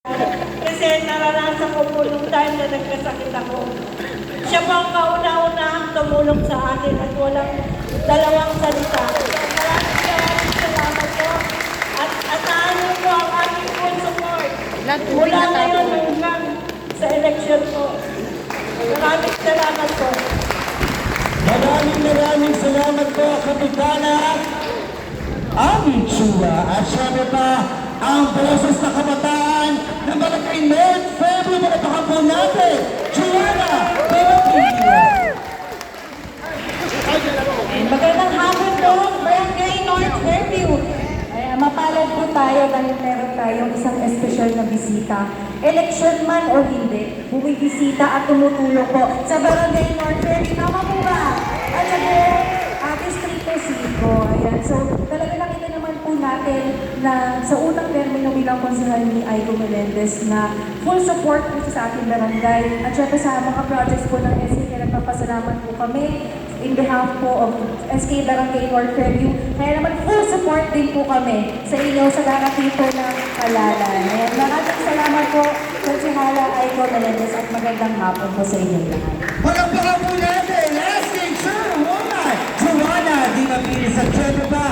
Kasi naranasan ko po yung time na nagkasakit ako. Siya po ang kauna-unahang tumulong sa akin at walang dalawang salita. Maraming salamat po. At asahan niyo po ang aking full support. Mula ngayon hanggang sa election po. Maraming salamat po. Maraming salamat po, Kapitana Ami Chua. At syempre pa, ang boses na kabataan ng Barangay North Fairview. Palatakan po natin, Joanna Pinapilio. Magandang hapon po, Barangay North Fairview. Mapalad po tayo dahil meron tayong isang espesyal na bisita. Election man o hindi, bumibisita at tumutulong po sa Barangay North Fairview. Tama po ba? Ano po, Distrito 5. Ayan. So, talaga nakita naman po natin na sa unang termino bilang konsehal ni Aiko Melendez na full support po sa ating barangay. At syempre sa mga projects po ng SK, nagpapasalamat po kami in behalf po of SK Barangay North Fairview. Kaya naman full support din po kami sa inyo sa darating po ng Kalalan. Ayan, maraming salamat po sa Konsehala Aiko Melendez at magandang hapon po sa inyo lahat. Palakpakan po natin, SK Chairwoman Joanna Pinapilio. Sa syempre pa,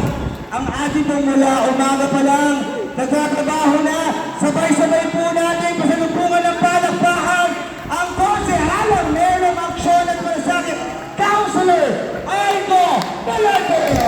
ang ating pong mula umaga pa lang, nagkatrabaho na, sabay-sabay po natin pasalubungan ng palakpakan ang konsehalang merong aksyon at malasakit, Councilor Aiko Melendez.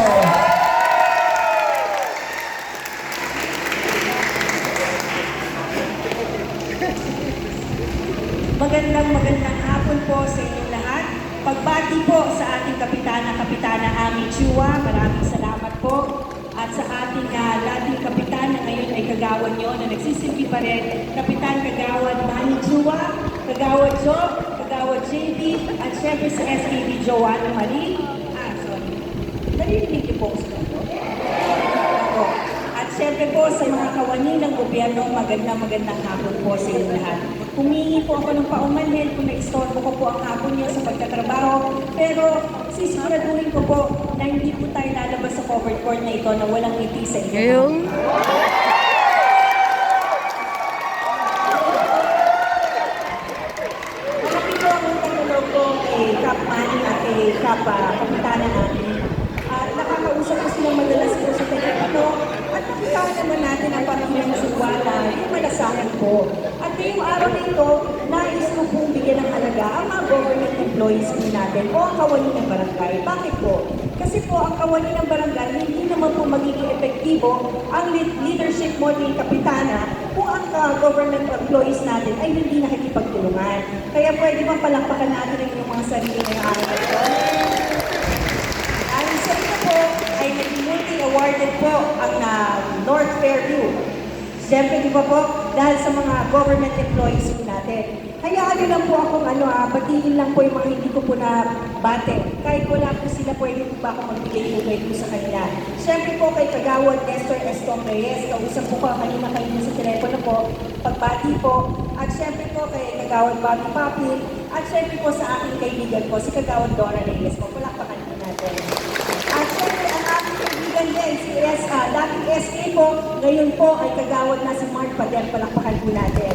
Magandang hapon po sa inyong lahat. Pagbati po sa ating Kapitana Ami Chua, maraming salamat po. At sa ating dating kapitan na ngayon ay kagawad nyo na nagsisilbi pa rin, Kapitan Kagawad Manny Chua, Kagawad Job, Kagawad JB, at syempre sa SKB Joanna Marie. Narinig niyo po ko sila. At syempre po sa mga kawani ng gobyerno, magandang hapon po sa inyo lahat. Humingi po ako ng paumanhin kung na-istorbo ko po ang hapon niyo sa pagtatrabaho, pero sisiguraduhin ko po na hindi po tayo lalabas sa covered court na ito na walang ngiti sa inyo. Malaki po ang pagtulog ko kay Kap Manny at kay Kap Kapitana natin. Nakakausap ko silang madalas po sa telepono at nakita naman natin ang Panginoong Suwala, yung malasakit po. At ngayong araw na ito, nais ko pong bigyan ng halaga ang mga government employees po natin o ang kawani ng barangay. Bakit po? Kasi po ang kawani ng barangay, hindi naman po magiging epektibo ang leadership mo ni Kapitana kung ang government employees natin ay hindi nakikipagtulungan. Kaya pwede bang palakpakan natin ang inyong mga sarili ngayong araw na ito? Sa ito po ay naging multi-awarded po ang North Fairview. Siyempre, di ba po, dahil sa mga government employees po natin. Hayaan nyo lang po akong batiin lang po yung mga hindi ko po na bate. Kahit wala po sila, pwede po ba ako magbigay-ugay po sa kanila. Siyempre po kay Kagawad Nestor Estom Reyes, kausap po ko kanina sa telepono po, pagbati po. At siyempre po kay Kagawad Bobby Papil. At siyempre po sa aking kaibigan po, si Kagawad Dora Reyes po. Palakpakan po natin. At syempre, ang aking kaibigan din, si dating SK po, ngayon po ay kagawad na si Mark Pader, palakpakan po natin.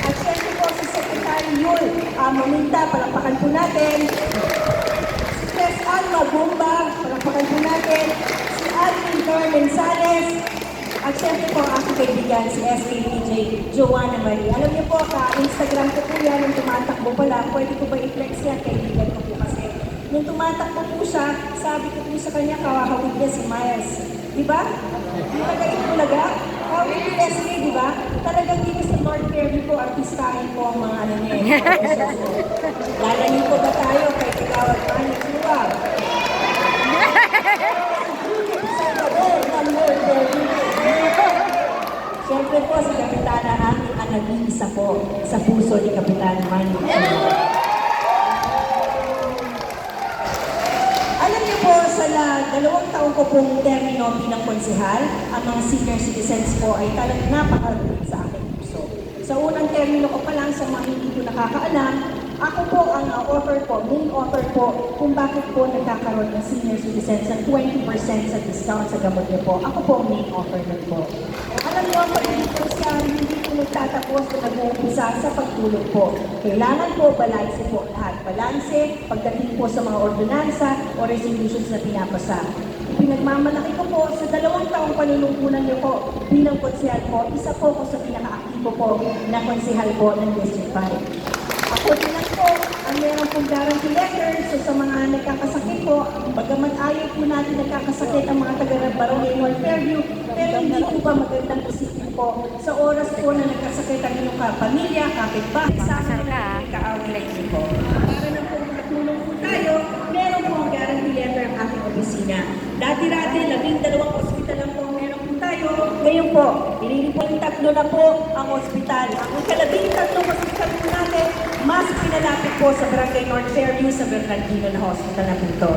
At syempre po, si Secretary Yul Maminta, palakpakan po natin. Si Chris Alma Bumba, palakpakan po natin. Si Alvin Carmen Sales. At syempre po, ang aking kaibigan, si SKPJ Joanna Marie. Alam niyo po, Instagram ko po yan, nung tumatakbo pala, pwede ko ba i-flex yan, kaibigan ko po kasi. Nung tumatakbo po siya, sabi ko po sa kanya, kawahawig niya si Miles. Di ba? Yung tagait talaga, kawahawig ni SK, di ba? Talagang dito sa North Fairview po, artistahin po ang mga niya. Lalayo po ba tayo kay Kagawad Manny Chua? Siyempre po, si Kapitana Ami ang nag-iisa po sa puso ni Kapitana Manny Chua. Alam niyo po, sa 2 taon ko pong termino bilang konsehal, ang mga senior citizens po ay talagang napakaraming sa aking puso. Sa unang termino ko pa lang, sa mga hindi ko nakakaalam, Ako po ang author po, main author po, kung bakit po nagkakaroon ng senior citizens ng 20% sa discount sa gamot niyo po. Ako po ang main author nun po. Alam niyo, ang pag-ibig siya, hindi po nagtatapos na nag-uumpisa sa pagtulog po. Kailangan po balanse po lahat. Balanse pagdating po sa mga ordonansa o resolutions na pinapasa. Pinagmamalaki ko po sa 2 taong panunungkulan niyo po bilang konsehal po, isa po ko sa pinaka-aktibo po na konsehal po ng District 5. Ako din lang po ang meron pong guarantee letter sa mga nagkakasakit po. Bagamat ayaw po natin nagkakasakit ang mga taga-Barangay North Fairview, pero hindi po ba magandang isipin po sa oras po na nagkasakit ang inyong pamilya, kapitbahay, sa akin na kaaway po. Para na po makatulong po tayo, meron po ang guarantee letter ang ating opisina. Dati-dati, 12 ospital lang po ang meron po tayo. Ngayon po, ililipon 3 na po ang ospital. Ang ika-13 ospital po natin, mas pinalapit po sa Barangay North Fairview sa Bernardino na hospital na po ito.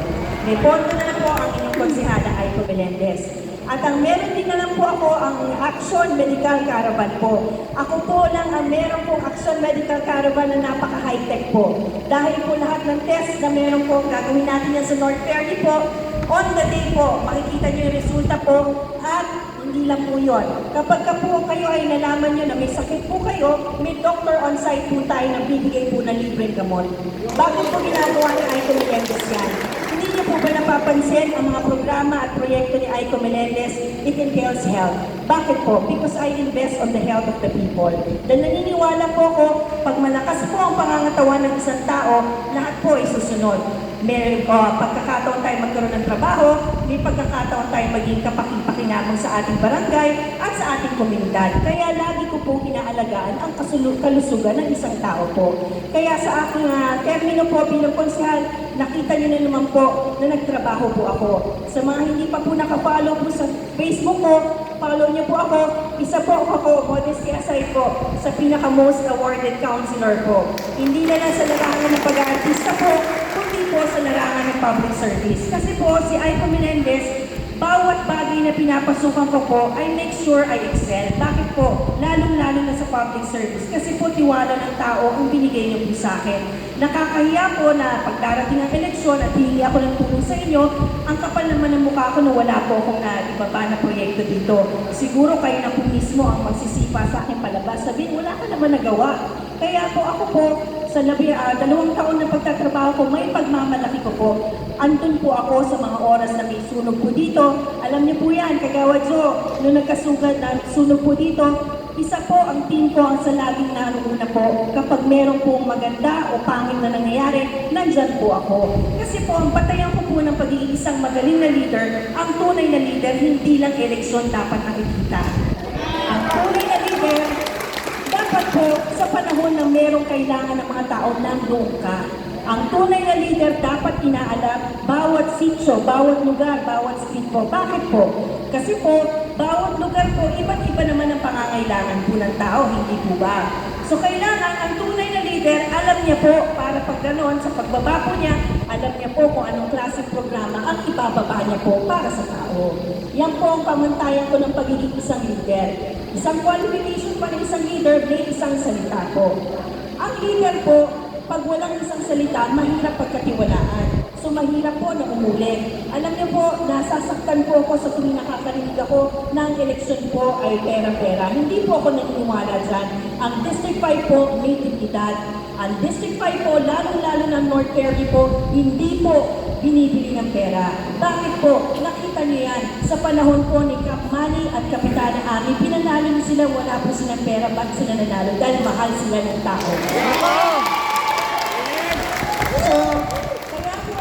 May pondo na po ang inyong konsehala Aiko Melendez. At ang meron din na lang po ako ang Action Medical Caravan po. Ako po lang ang meron pong Action Medical Caravan na napaka-high-tech po. Dahil po lahat ng test na meron po, gagawin natin yan sa North Fairview po, on the day po, makikita nyo yung resulta po, at hindi lang po yun. Kapag ka po kayo ay nalaman nyo na may sakit po kayo, may doctor on site po tayo na bibigay po ng libreng gamot. Bakit po ginagawa ni Aiko Melendez yan? Hindi niyo po ba napapansin ang mga programa at proyekto ni Aiko Melendez? It entails health. Bakit po? Because I invest on the health of the people. Dahil naniniwala po ako, pag malakas po ang pangangatawan ng isang tao, lahat po ay susunod. May pagkakataon tayo magkaroon ng trabaho, may pagkakataon tayo maging kapakipakinabang sa ating barangay at sa ating komunidad. Kaya lagi ko po inaalagaan ang kalusugan ng isang tao po. Kaya sa aking termino po bilang konsehal, nakita niyo na naman po na nagtrabaho po ako. Sa mga hindi pa po nakafollow po sa Facebook ko, follow niyo po ako. Isa po ako, modesty aside po, sa pinaka-most awarded counselor po. Hindi na lang sa larangan ng pag-aartista po, kundi po sa larangan ng public service. Kasi po, si Aiko Melendez, bawat bagay na pinapasukan ko po, I make sure I excel. Bakit po? Lalong-lalo na sa public service. Kasi po, tiwala ng tao ang binigay niyo po sa akin. Nakakahiya po na pagdarating ang eleksyon at hihingi ako ng tulong sa inyo, ang kapal naman ng mukha ko na wala po akong ibaba na proyekto dito. Siguro kayo na po mismo ang magsisipa sa akin palabas. Sabihin, wala ka naman nagawa. Kaya po ako po, sa 2 taon na pagtatrabaho ko, may pagmamalaki ko po. Andun po ako sa mga oras na may sunog po dito. Alam niyo po yan, Kagawad Jo, nung nagkasugat na sunog po dito, isa po ang team ko ang sa laging nanuuna po. Kapag meron pong maganda o pangit na nangyayari, nandyan po ako. Kasi po, ang batayan ko po ng pagiging isang magaling na leader, ang tunay na leader, hindi lang eleksyon dapat nakikita. Ang tunay na leader, dapat po, sa panahon na merong kailangan ng mga tao, nandoon ka. Ang tunay na leader dapat inaalam bawat sitio, bawat lugar, bawat street po. Bakit po? Kasi po, bawat lugar po, iba't iba naman ang pangangailangan po ng tao, hindi po ba? So kailangan, ang tunay na leader, alam niya po, para pag gano'n, sa pagbaba po niya, alam niya po kung anong klaseng programa ang ibababa niya po para sa tao. Yan po ang pamantayan ko ng pagiging isang leader. Isang qualification pa ng isang leader, may isang salita po. Ang leader po, pag walang isang salita, mahirap pagkatiwalaan. So mahirap po na umulit. Alam niyo po, nasasaktan po ako sa tuwing nakakarinig ako ng eleksyon po ay pera-pera. Hindi po ako naniniwala dyan. Ang District 5 po, may dignidad. Ang District 5 po, lalo-lalo ng North Fairview po, hindi po binibili ng pera. Bakit po? Nakita niyo yan. Sa panahon po ni Cap Manny at Kapitana Ami, pinanalo niyo sila, wala po silang pera, bakit sila nanalo? Dahil mahal sila ng tao. So, kaya po,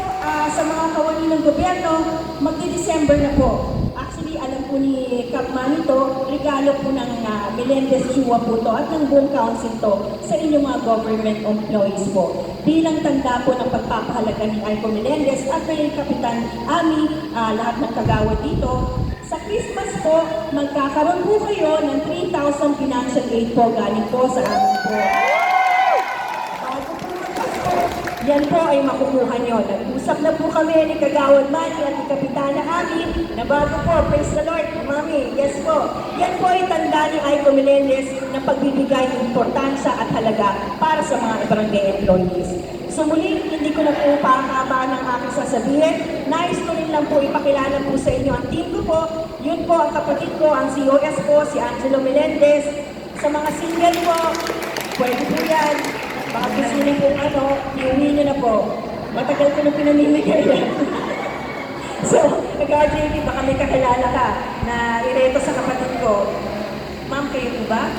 sa mga kawani ng gobyerno, magdi-December na po. Actually, alam po ni Cap Manny to, regalo po ng Melendez Chua po to at ng buong council to sa inyong mga government employees po. Bilang tanda po ng pagpapahalaga ni Aiko Melendez at kay Kapitan Ami, lahat ng kagawad dito, sa Christmas po, magkakaroon po kayo ng 3,000 financial aid po galing po sa amin po. Yan po ay makukuha nyo. Nag-usap na po kami ni Kagawad Manny at ni Kapitana Ami na bago po, praise the Lord, Mami, yes po. Yan po ay tanda ni Aiko Melendez na pagbibigay ng importansya at halaga para sa mga barangay employees. So muli, hindi ko na po pakakabaan ng aking sasabihin. Nais ko rin lang po ipakilala po sa inyo ang team ko po. Yun po ang kapatid ko, ang COS po, si Angelo Melendez. Sa mga single po, pwede po yan. Baka gusto niyo po iuwi niyo na po. Matagal ko na pinamimigay yan. So, nag-RJB, baka may kakilala ka na ireto sa kapatid ko. Ma'am, kayo po ba?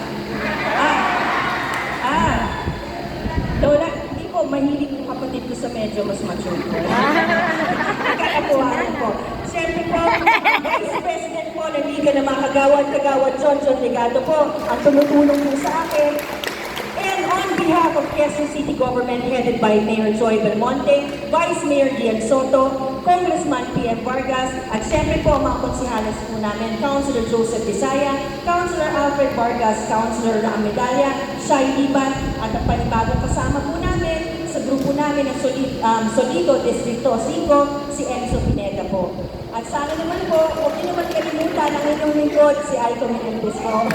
Lola, hindi po, mahilig yung kapatid ko sa medyo mas mature po. Nagkakapuhanan po. Siyempre po, Vice President po ng Liga ng mga Kagawad John Legado po, ang tumutulong po sa akin. And on behalf of Quezon City Government headed by Mayor Joy Belmonte, Vice Mayor Gian Soto, Congressman P.M. Vargas, at siyempre po ang mga konsihalas po namin, Councilor Joseph Bisaya, Councilor Alfred Vargas, Councilor Ram Medalla, Shai Liban, at ang panibagong kasama po namin sa grupo namin ng Solido Distrito 5, si Enzo Pineda po. At sana naman po, huwag niyo naman kalimutan ang inyong lingkod, si Aiko Melendez po.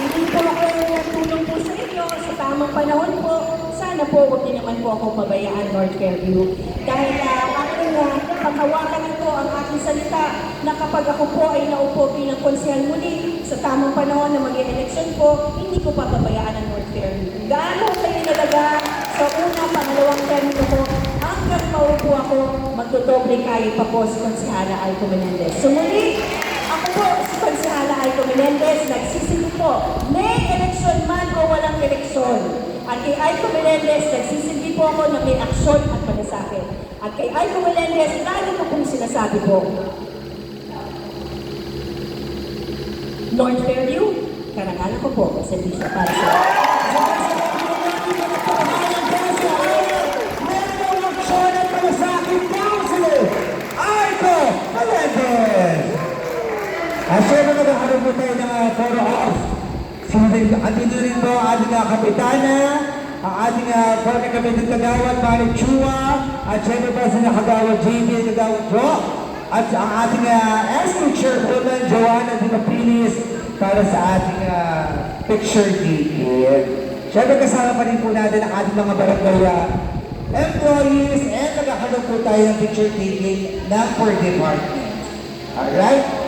Hindi po ako tulong po sa inyo sa tamang panahon po. Sana po, huwag niyo naman po ako pabayaan, North Fairview. Dahil aking paghawakan po ang aking salita na kapag ako po ay naupo bilang konsehal muli sa tamang panahon na mag-eleksyon po, hindi ko papabayaan ang North Fairview. Gaano kayo nalaga sa una, pangalawang termino ko, hanggang maupo ako, magdodoble kayo pa po si Konsehala Aiko Melendez. So muli, ako po, si Konsehala Aiko Melendez, nagsisilbi po, may eleksyon man o walang eleksyon. At kay Aiko Melendez, nagsisilbi po ako na may aksyon at malasakit. At kay Aiko Melendez, lalo ko pong sinasabi po, North Fairview, karangalan ko po, servisyo para sa At syempre magkakaroon po tayo ng photo off. Andito rin po ang ating kapitana, ang ating former kapitang kagawad, Manny Chua, at syempre po sa nakagawad JB, kagawad Ro, at ang ating SK Chairwoman, Joanna Di Mapilis, para sa ating picture taking. Syempre kasama pa rin po natin ang ating mga barangay employees, and magkakaroon po tayo ng picture taking ng per department. Alright?